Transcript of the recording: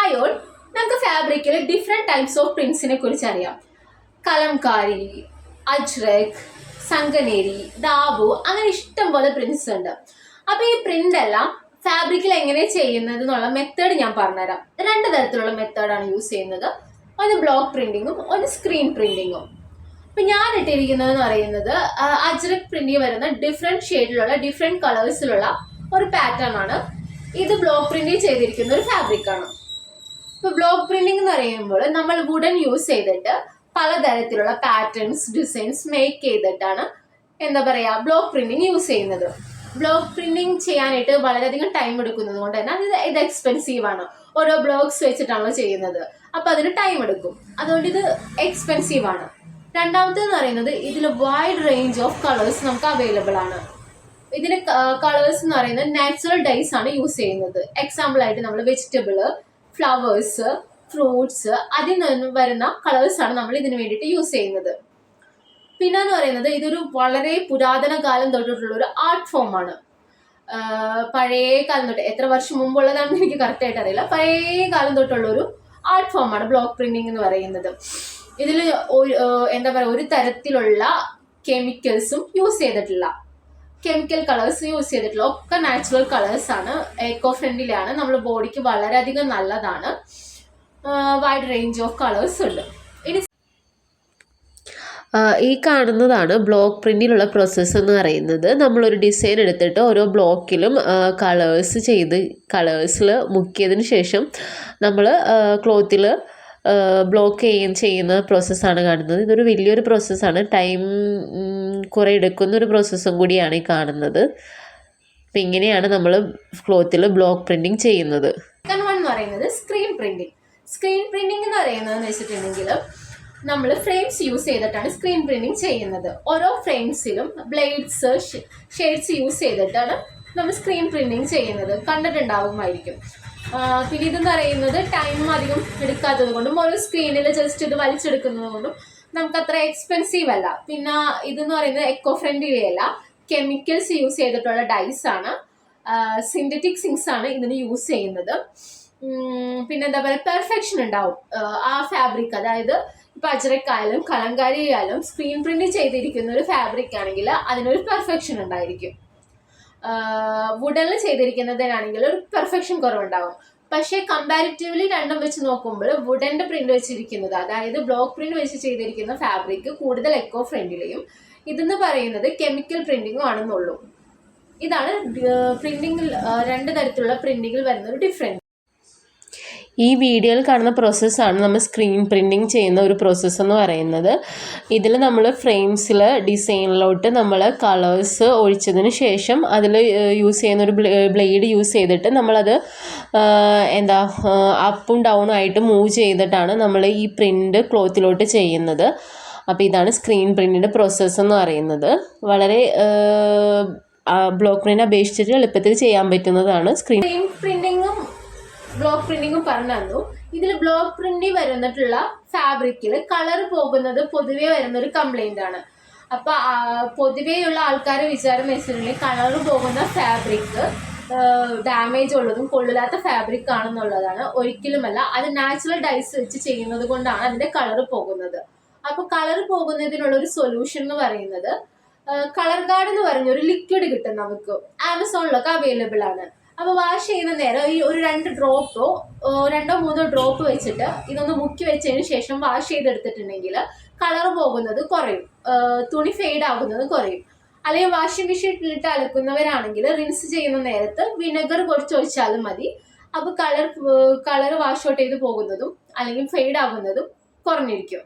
Hi all, നമുക്ക് ഫാബ്രിക്കിൽ different types of പ്രിൻസിനെ കുറിച്ച് അറിയാം. കലംകാരി, അജ്രക്, സംഗനേരി, ദാബു, അങ്ങനെ ഇഷ്ടം പോലെ പ്രിൻസ് ഉണ്ട്. അപ്പോൾ ഈ പ്രിന്റ് എല്ലാം ഫാബ്രിക്കിൽ എങ്ങനെ ചെയ്യുന്നത് എന്നുള്ള മെത്തേഡ് ഞാൻ പറഞ്ഞുതരാം. 2 തരത്തിലുള്ള മെത്തേഡാണ് യൂസ് ചെയ്യുന്നത്. ഒന്ന് ബ്ലോക്ക് പ്രിന്റിങ്ങും ഒന്ന് സ്ക്രീൻ പ്രിന്റിങ്ങും. ഇപ്പം ഞാൻ ഇട്ടിരിക്കുന്നത് എന്ന് പറയുന്നത് അജ്രക് പ്രിന്റിൽ വരുന്ന ഡിഫറെൻറ്റ് ഷെയ്ഡിലുള്ള ഡിഫറെൻറ്റ് കളേഴ്സിലുള്ള ഒരു പാറ്റേൺ ആണ്. ഇത് ബ്ലോക്ക് പ്രിന്റിൽ ചെയ്തിരിക്കുന്ന ഒരു ഫാബ്രിക് ആണ്. ഇപ്പൊ ബ്ലോക്ക് പ്രിന്റിംഗ് എന്ന് പറയുമ്പോൾ നമ്മൾ വുഡൻ യൂസ് ചെയ്തിട്ട് പലതരത്തിലുള്ള പാറ്റേൺസ്, ഡിസൈൻസ് മേക്ക് ചെയ്തിട്ടാണ് എന്താ പറയാ ബ്ലോക്ക് പ്രിന്റിംഗ് യൂസ് ചെയ്യുന്നത്. ബ്ലോക്ക് പ്രിന്റിംഗ് ചെയ്യാനായിട്ട് വളരെയധികം ടൈം എടുക്കുന്നത് കൊണ്ട് തന്നെ ഇത് എക്സ്പെൻസീവ് ആണ്. ഓരോ ബ്ലോക്സ് വെച്ചിട്ടാണല്ലോ ചെയ്യുന്നത്, അപ്പൊ അതിന് ടൈം എടുക്കും. അതുകൊണ്ട് ഇത് എക്സ്പെൻസീവ് ആണ്. രണ്ടാമത്തേന്ന് പറയുന്നത് ഇതിൽ വൈഡ് റേഞ്ച് ഓഫ് കളേഴ്സ് നമുക്ക് അവൈലബിൾ ആണ്. ഇതിന് കളേഴ്സ് എന്ന് പറയുന്നത് നാച്ചുറൽ ഡൈസ് ആണ് യൂസ് ചെയ്യുന്നത്. എക്സാമ്പിൾ ആയിട്ട് നമ്മൾ വെജിറ്റബിള്, ഫ്ലവേഴ്സ്, ഫ്രൂട്ട്സ്, അതിൽ നിന്ന് വരുന്ന കളേഴ്സാണ് നമ്മൾ ഇതിന് വേണ്ടിയിട്ട് യൂസ് ചെയ്യുന്നത്. പിന്നെ എന്ന് പറയുന്നത് ഇതൊരു വളരെ പുരാതന കാലം തൊട്ടിട്ടുള്ള ഒരു ആർട്ട് ഫോമാണ്. പഴയ കാലം തൊട്ട്, എത്ര വർഷം മുമ്പുള്ളതാണെന്ന് എനിക്ക് കറക്റ്റായിട്ട് അറിയില്ല, പഴയ കാലം തൊട്ടുള്ള ഒരു ആർട്ട് ഫോമാണ് ബ്ലോക്ക് പ്രിന്റിംഗ് എന്ന് പറയുന്നത്. ഇതിൽ എന്താ പറയുക, ഒരു തരത്തിലുള്ള കെമിക്കൽസും യൂസ് ചെയ്തിട്ടില്ല, കെമിക്കൽ കളേഴ്സ് യൂസ് ചെയ്തിട്ടുള്ള ഒക്കെ നാച്ചുറൽ കളേഴ്സ് ആണ്. എക്കോ ഫ്രണ്ട്ലി ആണ്, നമ്മുടെ ബോഡിക്ക് വളരെയധികം നല്ലതാണ്. വൈഡ് റേഞ്ച് ഓഫ് കളേഴ്സ് ഉണ്ട്. ഇനി ഈ കാണുന്നതാണ് ബ്ലോക്ക് പ്രിൻറ്റിലുള്ള പ്രോസസ്സ് എന്ന് പറയുന്നത്. നമ്മളൊരു ഡിസൈൻ എടുത്തിട്ട് ഓരോ ബ്ലോക്കിലും കളേഴ്സിൽ മുക്കിയതിന് ശേഷം നമ്മൾ ക്ലോത്തിൽ ബ്ലോക്ക് ചെയ്യുന്ന പ്രോസസ്സാണ് കാണുന്നത്. ഇതൊരു വലിയൊരു പ്രോസസ്സാണ്, ടൈം കുറേ എടുക്കുന്നൊരു പ്രോസസ്സും കൂടിയാണ് ഈ കാണുന്നത്. അപ്പം ഇങ്ങനെയാണ് നമ്മൾ ക്ലോത്തിൽ ബ്ലോക്ക് പ്രിൻറ്റിങ് ചെയ്യുന്നത്. Screen printing. സ്ക്രീൻ പ്രിന്റിംഗ് എന്ന് പറയുന്നത് വെച്ചിട്ടുണ്ടെങ്കിൽ നമ്മൾ ഫ്രെയിംസ് യൂസ് ചെയ്തിട്ടാണ് സ്ക്രീൻ പ്രിന്റിംഗ് ചെയ്യുന്നത്. ഓരോ ഫ്രെയിംസിലും ബ്ലേഡ്സ്, ഷെയ്ഡ്സ് യൂസ് ചെയ്തിട്ടാണ് നമ്മൾ സ്ക്രീൻ പ്രിന്റിംഗ് ചെയ്യുന്നത്. കണ്ടിട്ടുണ്ടാവുമായിരിക്കും. പിന്നെ ഇതെന്ന് പറയുന്നത് ടൈം അധികം എടുക്കാത്തത് കൊണ്ടും ഓരോ സ്ക്രീനിൽ ജസ്റ്റ് ഇത് വലിച്ചെടുക്കുന്നത് കൊണ്ടും നമുക്ക് അത്ര എക്സ്പെൻസീവ് അല്ല. പിന്നെ ഇതെന്ന് പറയുന്നത് എക്കോ ഫ്രണ്ട്ലി അല്ല, കെമിക്കൽസ് യൂസ് ചെയ്തിട്ടുള്ള ഡൈസ് ആണ്, സിന്തറ്റിക് സിങ്സ് ആണ് ഇതിന് യൂസ് ചെയ്യുന്നത്. പിന്നെ എന്താ പറയുക, പെർഫെക്ഷൻ ഉണ്ടാവും ആ ഫാബ്രിക്. അതായത് ഇപ്പൊ അജ്രക് ആയാലും കലംകാരി ആയാലും സ്ക്രീൻ പ്രിന്റ് ചെയ്തിരിക്കുന്ന ഒരു ഫാബ്രിക് ആണെങ്കിൽ അതിനൊരു പെർഫെക്ഷൻ ഉണ്ടായിരിക്കും. വുഡനിൽ ചെയ്തിരിക്കുന്നതിനാണെങ്കിൽ ഒരു പെർഫെക്ഷൻ കുറവുണ്ടാവും. പക്ഷേ കമ്പാരിറ്റീവ്ലി രണ്ടും വെച്ച് നോക്കുമ്പോൾ വുഡന്റെ പ്രിന്റ് വെച്ചിരിക്കുന്നത്, അതായത് ബ്ലോക്ക് പ്രിന്റ് വെച്ച് ചെയ്തിരിക്കുന്ന ഫാബ്രിക് കൂടുതൽ എക്കോ ഫ്രണ്ട്ലിയും ഇതെന്ന് പറയുന്നത് കെമിക്കൽ പ്രിന്റിങ്ങും ആണെന്നുള്ളൂ. ഇതാണ് പ്രിന്റിങ്ങിൽ 2 തരത്തിലുള്ള പ്രിന്റിങ്ങിൽ വരുന്ന ഒരു ഡിഫറൻസ്. ഈ വീഡിയോയിൽ കാണുന്ന പ്രോസസ്സാണ് നമ്മൾ സ്ക്രീൻ പ്രിൻറ്റിങ് ചെയ്യുന്ന ഒരു പ്രോസസ്സ് എന്ന് പറയുന്നത്. ഇതിൽ നമ്മൾ ഫ്രെയിംസിൽ ഡിസൈനിലോട്ട് നമ്മൾ കളേഴ്സ് ഒഴിച്ചതിന് ശേഷം അതിൽ യൂസ് ചെയ്യുന്ന ഒരു ബ്ലേഡ് യൂസ് ചെയ്തിട്ട് നമ്മളത് അപ്പും ഡൗണും ആയിട്ട് മൂവ് ചെയ്തിട്ടാണ് നമ്മൾ ഈ പ്രിൻ്റ് ക്ലോത്തിലോട്ട് ചെയ്യുന്നത്. അപ്പോൾ ഇതാണ് സ്ക്രീൻ പ്രിൻറ്റിൻ്റെ പ്രോസസ്സ് എന്ന് പറയുന്നത്. വളരെ ബ്ലോക്ക് പ്രിൻ്റ് അപേക്ഷിച്ചിട്ട് എളുപ്പത്തിൽ ചെയ്യാൻ പറ്റുന്നതാണ് സ്ക്രീൻ പ്രിന്റിങ്ങും ബ്ലോക്ക് പ്രിന്റിങ്ങും പറഞ്ഞു തന്നു. ഇതിൽ ബ്ലോക്ക് പ്രിന്റിൽ വരുന്നിട്ടുള്ള ഫാബ്രിക്കിൽ കളർ പോകുന്നത് പൊതുവെ വരുന്ന ഒരു കംപ്ലൈന്റ് ആണ്. അപ്പൊ പൊതുവെയുള്ള ആൾക്കാരെ വിചാരം വെച്ചിട്ടുണ്ടെങ്കിൽ കളർ പോകുന്ന ഫാബ്രിക് ഡാമേജ് ഉള്ളതും കൊള്ളില്ലാത്ത ഫാബ്രിക് ആണെന്നുള്ളതാണ്. ഒരിക്കലുമല്ല, അത് നാച്ചുറൽ ഡൈസ് വെച്ച് ചെയ്യുന്നത് കൊണ്ടാണ് അതിന്റെ കളർ പോകുന്നത്. അപ്പൊ കളർ പോകുന്നതിനുള്ള ഒരു സൊല്യൂഷൻ എന്ന് പറയുന്നത് കളർ ഗാർഡ് എന്ന് പറഞ്ഞ ഒരു ലിക്വിഡ് കിട്ടും നമുക്ക്, ആമസോണിലൊക്കെ അവൈലബിൾ ആണ്. അപ്പോൾ വാഷ് ചെയ്യുന്ന നേരം ഈ ഒരു 2 ഡ്രോപ്പോ 2-3 ഡ്രോപ്പ് വെച്ചിട്ട് ഇതൊന്ന് മുക്കി വെച്ചതിന് ശേഷം വാഷ് ചെയ്തെടുത്തിട്ടുണ്ടെങ്കിൽ കളർ പോകുന്നത് കുറയും, തുണി ഫെയ്ഡ് ആകുന്നത് കുറയും. അല്ലെങ്കിൽ വാഷിംഗ് മെഷീനിലിട്ട് അലക്കുന്നവരാണെങ്കിൽ റിൻസ് ചെയ്യുന്ന നേരത്ത് വിനെഗർ കുറച്ച് ഒഴിച്ചാലും മതി. അപ്പോൾ കളർ വാഷ് ഔട്ട് ചെയ്ത് പോകുന്നതും അല്ലെങ്കിൽ ഫെയ്ഡ് ആകുന്നതും കുറഞ്ഞിരിക്കും.